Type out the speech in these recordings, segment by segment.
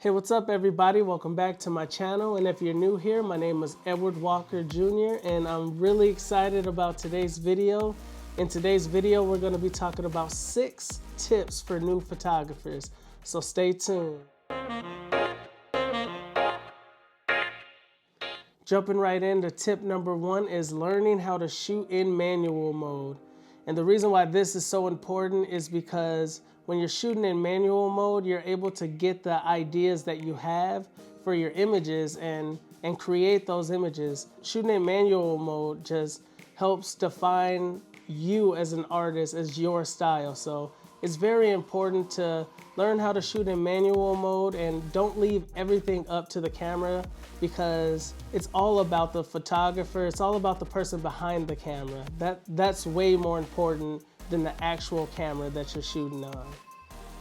Hey, what's up everybody? Welcome back to my channel, and if you're new here, my name is Edward Walker Jr. and I'm really excited about today's video. In today's video, we're going to be talking about 6 tips for new photographers, so stay tuned. Jumping right into tip number 1 is learning how to shoot in manual mode. And the reason why this is so important is because when you're shooting in manual mode, you're able to get the ideas that you have for your images and create those images. Shooting in manual mode just helps define you as an artist, as your style. So it's very important to learn how to shoot in manual mode and don't leave everything up to the camera, because it's all about the photographer. It's all about the person behind the camera. That's way more important than the actual camera that you're shooting on.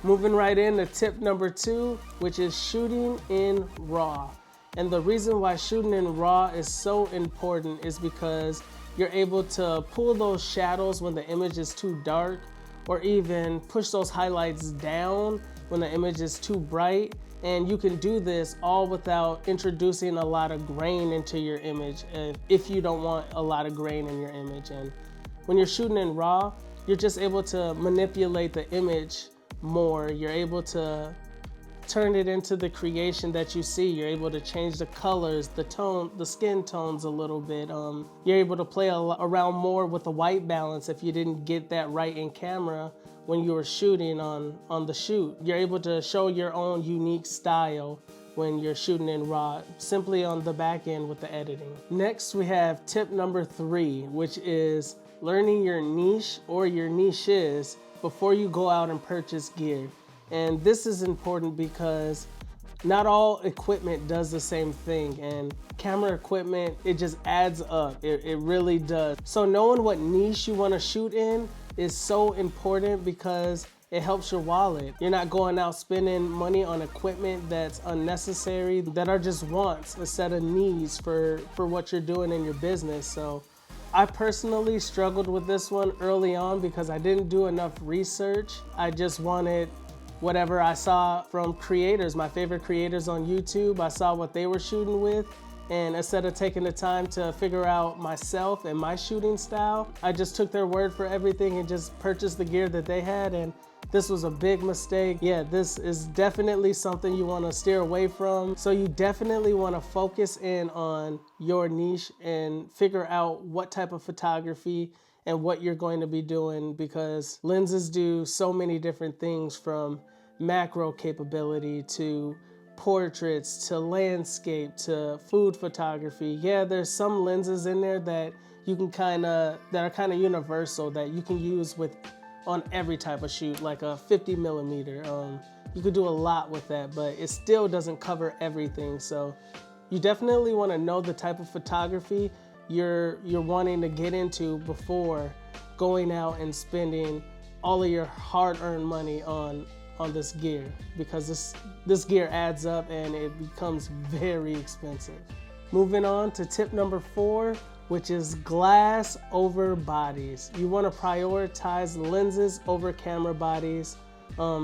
Moving right into tip number 2, which is shooting in RAW. And the reason why shooting in RAW is so important is because you're able to pull those shadows when the image is too dark, or even push those highlights down when the image is too bright. And you can do this all without introducing a lot of grain into your image if you don't want a lot of grain in your image. And when you're shooting in RAW, you're just able to manipulate the image more. You're able to turn it into the creation that you see. You're able to change the colors, the tone, the skin tones a little bit. You're able to play around more with the white balance if you didn't get that right in camera when you were shooting on the shoot. You're able to show your own unique style when you're shooting in RAW, simply on the back end with the editing. Next, we have tip number 3, which is learning your niche or your niches before you go out and purchase gear. And this is important because not all equipment does the same thing, and camera equipment, it just adds up. It really does. So knowing what niche you want to shoot in is so important because it helps your wallet. You're not going out spending money on equipment that's unnecessary, that are just wants instead of needs for what you're doing in your business. So I personally struggled with this one early on because I didn't do enough research. I just wanted whatever I saw from creators, my favorite creators on YouTube. I saw what they were shooting with, and instead of taking the time to figure out myself and my shooting style, I just took their word for everything and just purchased the gear that they had, and this was a big mistake. Yeah, this is definitely something you want to steer away from. So you definitely want to focus in on your niche and figure out what type of photography and what you're going to be doing, because lenses do so many different things, from macro capability to portraits to landscape to food photography. Yeah, there's some lenses in there that you can that are kind of universal, that you can use on every type of shoot, like a 50 millimeter. You could do a lot with that, but it still doesn't cover everything. So you definitely want to know the type of photography you're wanting to get into before going out and spending all of your hard-earned money on this gear, because this gear adds up and it becomes very expensive. Moving on to tip number 4, which is glass over bodies. You want to prioritize lenses over camera bodies,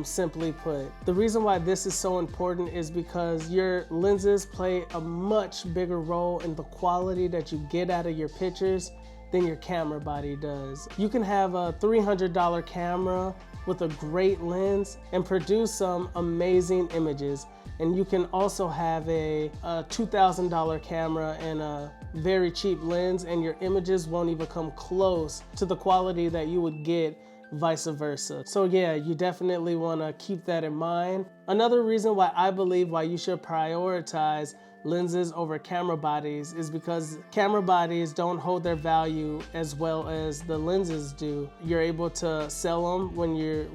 simply put. The reason why this is so important is because your lenses play a much bigger role in the quality that you get out of your pictures than your camera body does. You can have a $300 camera with a great lens and produce some amazing images. And you can also have a $2,000 camera and a very cheap lens, and your images won't even come close to the quality that you would get vice versa. So yeah, you definitely want to keep that in mind. Another reason why I believe why you should prioritize lenses over camera bodies is because camera bodies don't hold their value as well as the lenses do. You're able to sell them when you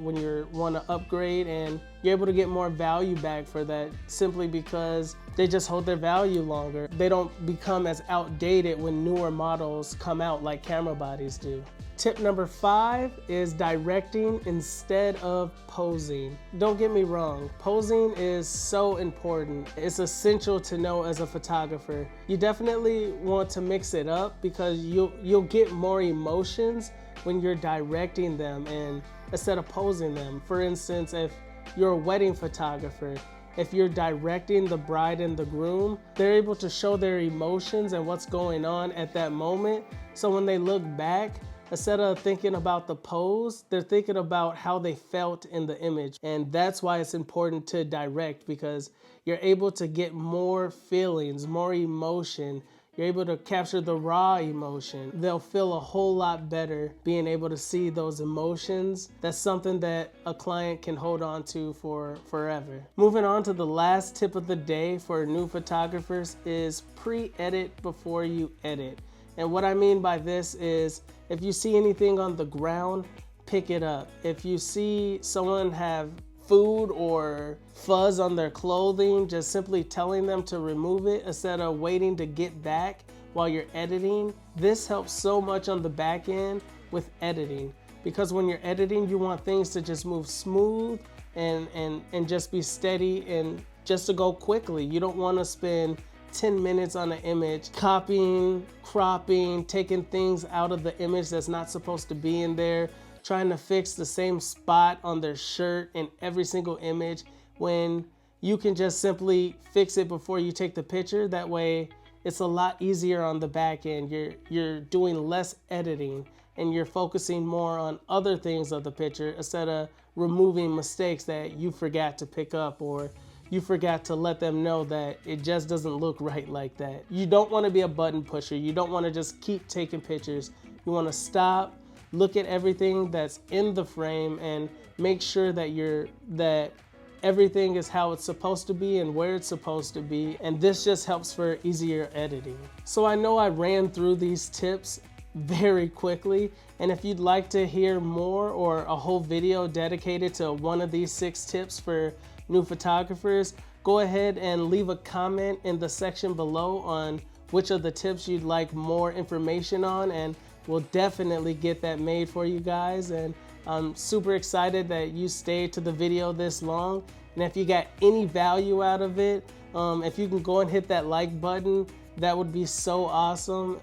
want to upgrade, and you're able to get more value back for that, simply because they just hold their value longer. They don't become as outdated when newer models come out like camera bodies do. Tip number 5 is directing instead of posing. Don't get me wrong, posing is so important. It's essential to know as a photographer. You definitely want to mix it up because you'll get more emotions when you're directing them and instead of posing them. For instance, if you're a wedding photographer if you're directing the bride and the groom, they're able to show their emotions and what's going on at that moment. So when they look back, instead of thinking about the pose, they're thinking about how they felt in the image. And that's why it's important to direct, because you're able to get more feelings, more emotion. You're able to capture the raw emotion. They'll feel a whole lot better being able to see those emotions. That's something that a client can hold on to for forever. Moving on to the last tip of the day for new photographers is pre-edit before you edit. And what I mean by this is, if you see anything on the ground, pick it up. If you see someone have food or fuzz on their clothing, just simply telling them to remove it instead of waiting to get back while you're editing. This helps so much on the back end with editing, because when you're editing, you want things to just move smooth and just be steady and just to go quickly. You don't want to spend 10 minutes on an image copying, cropping, taking things out of the image that's not supposed to be in there, trying to fix the same spot on their shirt in every single image, when you can just simply fix it before you take the picture. That way it's a lot easier on the back end. You're doing less editing and you're focusing more on other things of the picture instead of removing mistakes that you forgot to pick up, or you forgot to let them know that it just doesn't look right like that. You don't want to be a button pusher. You don't want to just keep taking pictures. You want to stop, look at everything that's in the frame, and make sure that everything is how it's supposed to be and where it's supposed to be. And this just helps for easier editing. So I know I ran through these tips very quickly, and if you'd like to hear more or a whole video dedicated to one of these 6 tips for new photographers, go ahead and leave a comment in the section below on which of the tips you'd like more information on, and we'll definitely get that made for you guys. And I'm super excited that you stayed to the video this long. And if you got any value out of it, if you can go and hit that like button, that would be so awesome.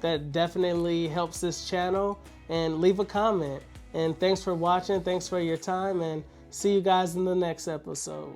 That definitely helps this channel. And leave a comment. And thanks for watching. Thanks for your time. And see you guys in the next episode.